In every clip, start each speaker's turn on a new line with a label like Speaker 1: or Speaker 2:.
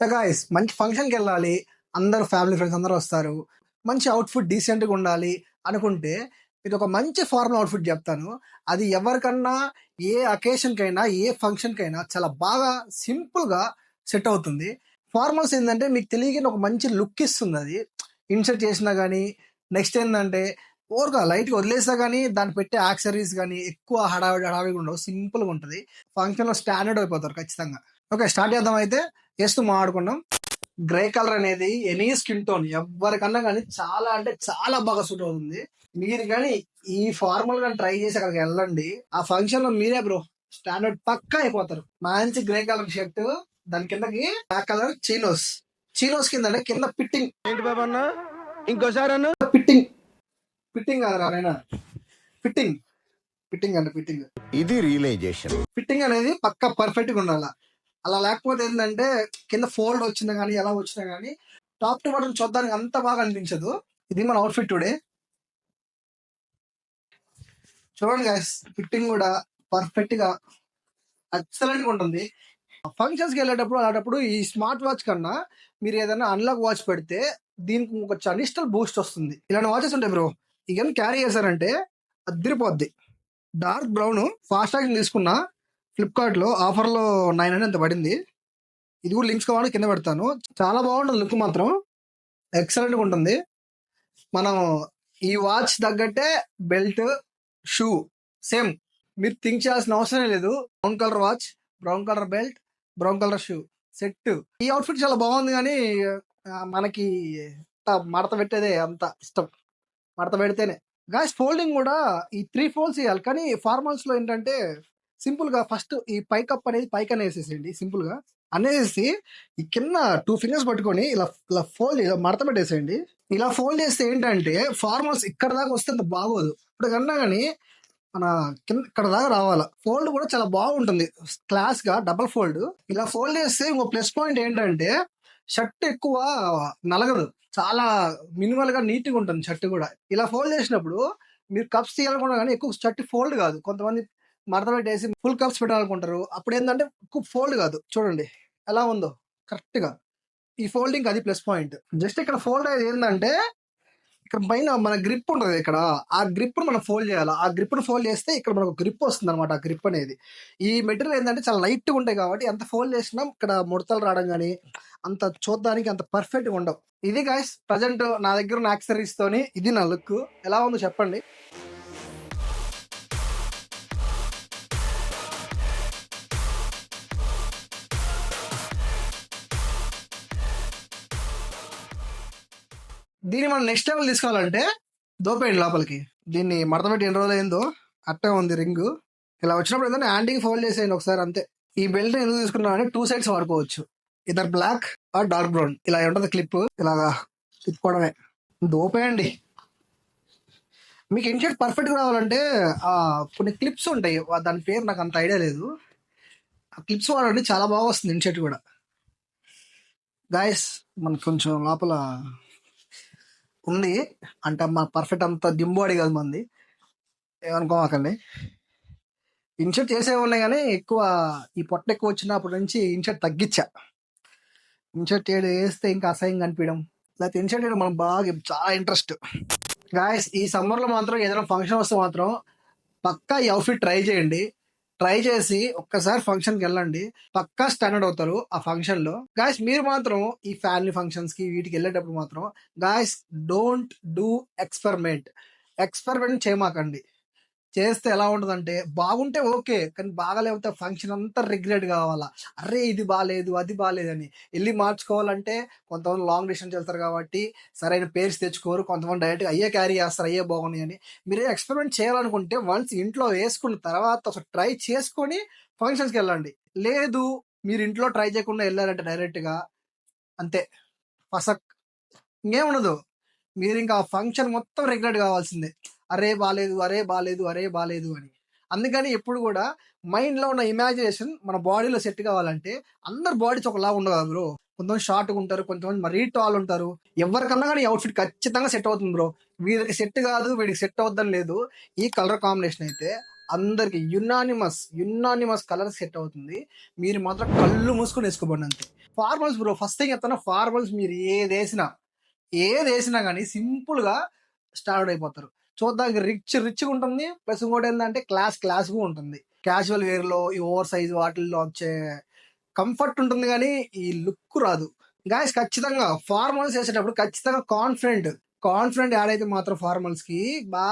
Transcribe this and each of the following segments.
Speaker 1: Guys మంచి ఫంక్షన్కి వెళ్ళాలి, అందరూ ఫ్యామిలీ ఫ్రెండ్స్ అందరూ వస్తారు, మంచి అవుట్ఫిట్ డీసెంట్గా ఉండాలి అనుకుంటే ఇది ఒక మంచి ఫార్మల్ అవుట్ఫిట్ చెప్తాను. అది ఎవరికన్నా ఏ అకేషన్కైనా ఏ ఫంక్షన్కైనా చాలా బాగా సింపుల్గా సెట్ అవుతుంది. ఫార్మల్స్ ఏంటంటే మీకు తెలియని ఒక మంచి లుక్ ఇస్తుంది. అది ఇన్సర్ట్ చేసినా కానీ నెక్స్ట్ ఏంటంటే ఓవర్గా లైట్గా వదిలేసినా కానీ దాన్ని పెట్టే యాక్సరీస్ కానీ ఎక్కువ హడావిడి హడావిడిగా ఉండవు, సింపుల్గా ఉంటుంది. ఫంక్షన్లో స్టాండర్డ్ అయిపోతారు ఖచ్చితంగా. ఓకే, స్టార్ట్ చేద్దాం అయితే. వేస్తూ మాట్లాడుకున్నాం. గ్రే కలర్ అనేది ఎనీ స్కిన్ టోన్ ఎవరికన్నా కానీ చాలా అంటే చాలా బాగా సూట్ అవుతుంది. మీరు కానీ ఈ ఫార్మల్ గా ట్రై చేసి అక్కడికి వెళ్ళండి, ఆ ఫంక్షన్ లో మీరే బ్రో స్టాండర్డ్ పక్కా అయిపోతారు. మంచి గ్రే కలర్ షర్ట్, దాని కిందకి బ్లాక్ కలర్ చీనోస్. చీనోస్ కింద అంటే కింద పిట్టింగ్. ఏంటి బాబా అన్న, ఇంకోసారి అన్న పిట్టింగ్. పిట్టింగ్ కాదురా నాయనా, ఫిట్టింగ్. ఫిట్టింగ్ అంటే ఫిట్టింగ్, ఇది రియలైజేషన్. ఫిట్టింగ్ అనేది పక్కా పర్ఫెక్ట్ గా ఉండాలి. అలా లేకపోతే ఏంటంటే కింద ఫోల్డ్ వచ్చినా కానీ ఎలా వచ్చినా కానీ టాప్ టు బాటమ్ చూడడానికి అంత బాగా అనిపించదు. ఇది మన అవుట్ఫిట్ టుడే. చూడండి గైస్, ఫిట్టింగ్ కూడా పర్ఫెక్ట్ గా ఎక్సలెంట్ గా ఉంటుంది. ఫంక్షన్స్ కి వెళ్ళేటప్పుడు అలాంటప్పుడు ఈ స్మార్ట్ వాచ్ కన్నా మీరు ఏదైనా అన్లాక్ వాచ్ పెడితే దీనికి ఒక అడిషనల్ బూస్ట్ వస్తుంది. ఇలాంటి వాచెస్ ఉంటాయి బ్రో, ఇవన్నీ క్యారీ చేశారంటే అదిరిపోద్ది. డార్క్ బ్రౌన్ ఫాస్ట్ ట్రాకింగ్ తీసుకున్నా, ఫ్లిప్కార్ట్ లో ఆఫర్ లో 900 ఎంత పడింది. ఇది కూడా లింక్స్ కావాలి కింద పెడతాను. చాలా బాగుంటుంది, లుక్ మాత్రం ఎక్సలెంట్ గా ఉంటుంది. మనం ఈ వాచ్ తగ్గట్టే బెల్ట్, షూ సేమ్. మీరు థింక్ చేయాల్సిన అవసరం లేదు. Brown colour watch, brown colour belt, brown colour shoe set. ఈ అవుట్ఫిట్ చాలా బాగుంది కానీ మనకి మడత పెట్టేదే అంత ఇష్టం, మడత పెడితేనే. గాయస్ ఫోల్డింగ్ కూడా ఈ 3 ఫోల్డ్స్ చేయాలి, కానీ ఫార్మల్స్ లో ఏంటంటే సింపుల్ గా ఫస్ట్ ఈ పైకప్ అనేది పైకి అనేసేసేయండి. సింపుల్ గా అనేసి ఈ కింద 2 ఫింగర్స్ పట్టుకొని ఇలా ఇలా ఫోల్డ్ ఇలా మడత పెట్టేసేయండి. ఇలా ఫోల్డ్ చేస్తే ఏంటంటే ఫార్మల్స్ ఇక్కడ దాకా వస్తే అంత బాగోదు. ఇప్పుడు కన్నా కానీ మన కింద ఇక్కడ దాకా రావాలా. ఫోల్డ్ కూడా చాలా బాగుంటుంది, క్లాస్ గా డబల్ ఫోల్డ్. ఇలా ఫోల్డ్ చేస్తే ఇంకో ప్లస్ పాయింట్ ఏంటంటే షర్ట్ ఎక్కువ నలగదు, చాలా మినిమల్ గా నీట్ గా ఉంటుంది షర్ట్ కూడా. ఇలా ఫోల్డ్ చేసినప్పుడు మీరు కప్స్ తీయాలనుకున్నా కానీ ఎక్కువ షర్ట్ ఫోల్డ్ కాదు. కొంతమంది మడత పెట్టేసి ఫుల్ కప్స్ పెట్టాలనుకుంటారు, అప్పుడు ఏంటంటే ఎక్కువ ఫోల్డ్ కాదు. చూడండి ఎలా ఉందో కరెక్ట్ గా. ఈ ఫోల్డింగ్ అది ప్లస్ పాయింట్. జస్ట్ ఇక్కడ ఫోల్డ్ అయ్యేది ఏంటంటే ఇక్కడ పైన మన గ్రిప్ ఉంటుంది, ఇక్కడ ఆ గ్రిప్ మనం ఫోల్డ్ చేయాలి. ఆ గ్రిప్ ను ఫోల్డ్ చేస్తే ఇక్కడ మనకు గ్రిప్ వస్తుంది అనమాట. ఆ గ్రిప్ అనేది ఈ మెటీరియల్ ఏంటంటే చాలా లైట్ గా ఉంటాయి కాబట్టి ఎంత ఫోల్డ్ చేసినా ఇక్కడ ముడతలు రావడం కానీ అంత చూడడానికి అంత పర్ఫెక్ట్ గా ఉండవు. ఇది గైస్ ప్రజెంట్ నా దగ్గర ఉన్న యాక్సరీస్ తోని ఇది నా లుక్. ఎలా ఉందో చెప్పండి. దీన్ని మనం నెక్స్ట్ లెవెల్ తీసుకోవాలంటే దోపేయండి లోపలికి. దీన్ని మడత పెట్టి ఎన్ని రోజులు అయిందో అట్టే ఉంది రింగ్. ఇలా వచ్చినప్పుడు ఏంటంటే హ్యాండింగ్ ఫోల్డ్ చేసేయండి ఒకసారి అంతే. ఈ బెల్ట్ ఎందుకు తీసుకున్నాం అంటే 2 సైడ్స్ వాడుకోవచ్చు, ఇద్దరు బ్లాక్ ఆర్ డార్క్ బ్రౌన్. ఇలా ఉంటుంది క్లిప్, ఇలాగా తిప్పుకోవడమే. దోపేయండి. మీకు ఇన్షర్ట్ పర్ఫెక్ట్ గా రావాలంటే కొన్ని క్లిప్స్ ఉంటాయి, దాని పేరు నాకు అంత ఐడియా లేదు. ఆ క్లిప్స్ వాడండి, చాలా బాగా వస్తుంది ఇన్షర్ట్ కూడా. గాయస్ మనకు కొంచెం లోపల ఉంది అంటే మా పర్ఫెక్ట్ అంత దింబాడీ కాదు మంది, ఏమనుకోమాకండి. ఇన్షర్ట్ చేసే ఉన్నాయి కానీ ఎక్కువ ఈ పొట్ట ఎక్కువ వచ్చినప్పటి నుంచి ఇన్షర్ట్ తగ్గించా. ఇన్షర్ట్ వేస్తే ఇంకా అసహ్యం కనిపించడం, లేకపోతే ఇన్షర్ట్ చేయడం మనం బాగా చాలా ఇంట్రెస్ట్. గాయస్ ఈ సమ్మర్ లో మాత్రం ఏదైనా ఫంక్షన్ వస్తే మాత్రం పక్కా ఈ అవుట్ఫిట్ ట్రై చేయండి. ట్రై చేసి ఒక్కసారి ఫంక్షన్కి వెళ్ళండి, పక్కా స్టాండర్డ్ అవుతారు ఆ ఫంక్షన్ లో. గాయస్ మీరు మాత్రం ఈ ఫ్యామిలీ ఫంక్షన్స్ కి వీటికి వెళ్ళేటప్పుడు మాత్రం guys don't do experiment. Experiment చేయమాకండి. చేస్తే ఎలా ఉంటుందంటే బాగుంటే ఓకే, కానీ బాగాలేకపోతే ఫంక్షన్ అంతా రిగ్రెట్ కావాలా, అరే ఇది బాగాలేదు అది బాగాలేదని వెళ్ళి మార్చుకోవాలంటే. కొంతమంది లాంగ్ డిస్టెన్స్ వెళ్తారు కాబట్టి సరైన పేర్స్ తెచ్చుకోరు, కొంతమంది డైరెక్ట్గా అయ్యే క్యారీ చేస్తారు అయ్యే బాగున్నాయి అని. మీరు ఎక్స్పెరిమెంట్ చేయాలనుకుంటే వన్స్ ఇంట్లో వేసుకున్న తర్వాత ఒకసారి ట్రై చేసుకొని ఫంక్షన్స్కి వెళ్ళండి. లేదు మీరు ఇంట్లో ట్రై చేయకుండా వెళ్ళారంటే డైరెక్ట్గా అంతే ఫసక్, ఇంకేముండదు. మీరు ఇంకా ఫంక్షన్ మొత్తం రిగ్రెట్ కావాల్సిందే, అరే బాలేదు అరే బాలేదు అరే బాలేదు అని. అందుకని ఎప్పుడు కూడా మైండ్లో ఉన్న ఇమాజినేషన్ మన బాడీలో సెట్ కావాలంటే అందరు బాడీస్ ఒకలా ఉండదు బ్రో. కొంతమంది షార్ట్గా ఉంటారు, కొంతమంది మరీ టాల్ ఉంటారు. ఎవరికన్నా కానీ అవుట్ఫిట్ ఖచ్చితంగా సెట్ అవుతుంది బ్రో. వీడికి సెట్ కాదు వీడికి సెట్ అవుద్దని లేదు. ఈ కలర్ కాంబినేషన్ అయితే అందరికి యునానిమస్ కలర్ సెట్ అవుతుంది. మీరు మాత్రం కళ్ళు మూసుకొని వేసుకోబడి అంతే. ఫార్మల్స్ బ్రో, ఫస్ట్ థింగ్ చెప్తాను, ఫార్మల్స్ మీరు ఏదేసినా కానీ సింపుల్ గా స్టార్ట్ అయిపోతారు. చూడ్డానికి రిచ్‌గా ఉంటుంది. ప్లస్ ఇంకోటేందంటే క్లాస్‌గా ఉంటుంది. క్యాజువల్ వేర్‌లో ఈ ఓవర్ సైజ్ వాటిల్లో వచ్చే కంఫర్ట్ ఉంటుంది గానీ, ఈ లుక్ రాదు. గైస్ ఖచ్చితంగా ఫార్మల్స్ ఏసేటప్పుడు ఖచ్చితంగా కాన్ఫిడెంట్ యాడ్ అయితే మాత్రం ఫార్మల్స్‌కి బా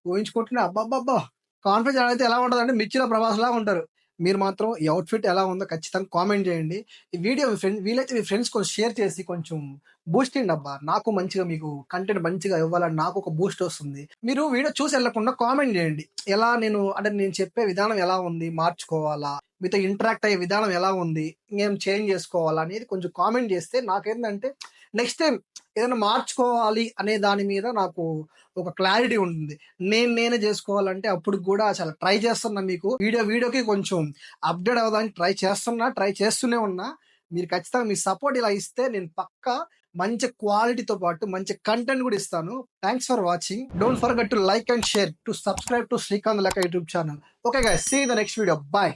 Speaker 1: ఊహించుకుంటున్నా అబ్బబ్బబ్బా! కాన్ఫిడెన్స్ యాడ్ అయితే ఎలా ఉంటదంటే 'మిర్చిలో' ప్రభాస్‌లాగా ఉంటారు. మీరు మాత్రం ఈ ఔట్‌ఫిట్ ఎలా ఉందో ఖచ్చితంగా కామెంట్ చేయండి. ఈ వీడియో వీలైతే మీ ఫ్రెండ్స్ కొంచెం షేర్ చేసి కొంచెం బూస్ట్ ఇయ్యండి అబ్బా! నాకు మంచిగా మీకు కంటెంట్ మంచిగా ఇవ్వాలని నాకు ఒక బూస్ట్ వస్తుంది. మీరు వీడియో చూసి ఎళ్ళకుండా కామెంట్ చేయండి. ఎలా అంటే నేను చెప్పే విధానం ఎలా ఉంది? మార్చుకోవాలా? మీతో ఇంటరాక్ట్ అయ్యే విధానం ఎలా ఉంది? ఇంకేం చేంజ్ చేసుకోవాలా? అనేది కొంచెం కామెంట్ చేస్తే నాకేందంటే నెక్స్ట్ టైమ్ ఏదైనా మార్చుకోవాలి అనే దాని మీద నాకు ఒక క్లారిటీ ఉంటుంది. నేనే జేసుకోవాలంటే అప్పటికి గూడా చాలా ట్రై చేస్తున్నా మీకు. వీడియోకి కొంచెం అప్‌డేట్ అవ్వడానికి ట్రై చేస్తూనే ఉన్నా. మీరు ఖచ్చితంగా మీ సపోర్ట్ ఇలా ఇస్తే నేను పక్కా మంచి క్వాలిటీతో పాటు మంచి కంటెంట్ గూడా ఇస్తాను. Thanks for watching. Don't forget to like and share. To subscribe to Srikanth లెక్క YouTube channel. Okay guys, see you in the next video. By.